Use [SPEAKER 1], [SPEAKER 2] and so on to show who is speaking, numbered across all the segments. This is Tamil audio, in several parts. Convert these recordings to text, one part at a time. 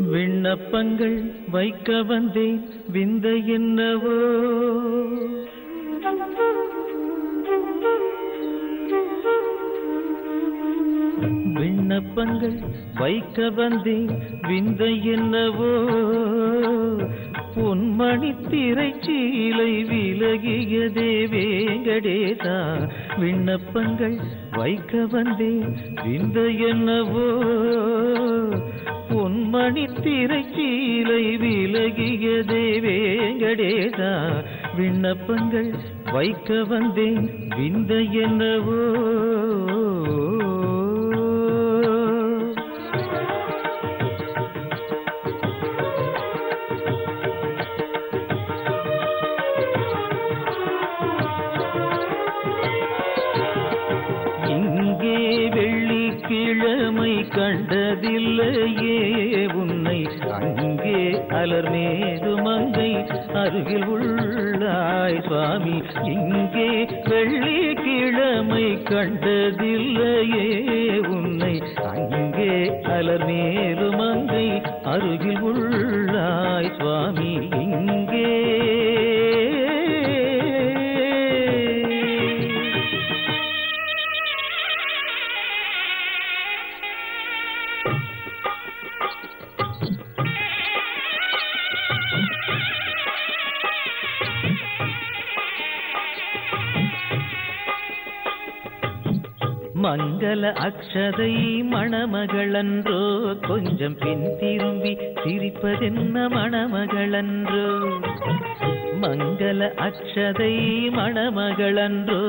[SPEAKER 1] விண்ணப்பங்கள் வைக்க வந்தேன் விந்தை என்னவோ விண்ணப்பங்கள் வைக்க வந்தேன் விந்தை என்னவோ பொன்மணி திரைச்சீலை விலகியதே வேங்கடேசா விண்ணப்பங்கள் வைக்க வந்தேன் விந்தை என்னவோ பொன்மணி திரைச்சீலை விலகியதே வேங்கடேசா விண்ணப்பங்கள் வைக்க வந்தேன் விந்தை என்னவோ கிழமை கண்டதில்லையே உன்னை அங்கே அலர்மேது மங்கை அருகில் உள்ளாய் சுவாமி இங்கே வெள்ளி கிழமை கண்டதில்லையே உன்னை அங்கே அலர்மேது மங்கை அருகில் உள்ளாய் சுவாமி இங்கே மங்கள அக்ஷதை மணமகளன்றோ கொஞ்சம் பின் திரும்பி சிரிப்பதென்ன மணமகளன்றோ மங்கள அக்ஷதை மணமகளன்றோ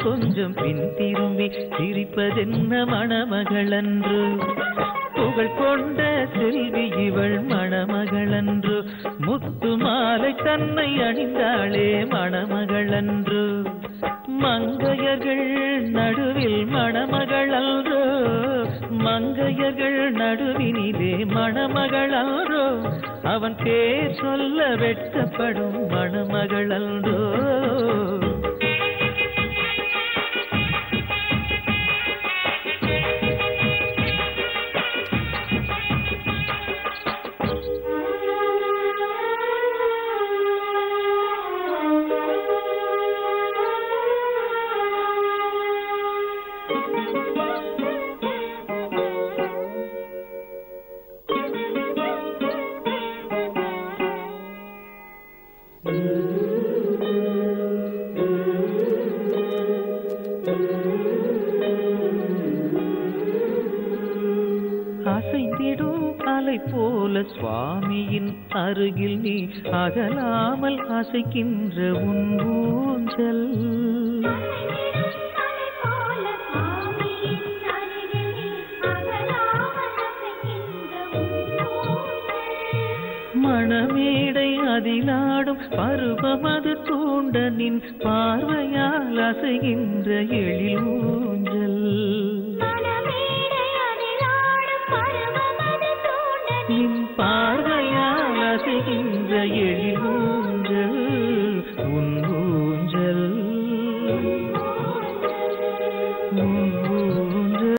[SPEAKER 1] கொஞ்சம் பின் திரும்பி சிரிப்பதென்ன மணமகளன்றோ புகழ் கொண்ட செல்வி இவள் மணமகளன்றோ முத்து மாலை தன்னை அணிந்தாளே மணமகளன்றோ மங்கையர்கள் நடுவில் மணமகளன்றோ மங்கையர்கள் நடுவினிலே மணமகளன்றோ அவன் பேர் சொல்ல வெட்கப்படும் மணமகளன்றோ அசைந்திடும் அலை போல சுவாமியின் அருகில் நீ அகலாமல் அசைக்கின்ற உன் ஊஞ்சல் மணமேடை அதிலாடும் பருவமது தூண்ட நின் பார்வையால் அசைகின்ற எழில் ஊஞ்சல் நின் பார்வையால் அசைகின்ற எழில்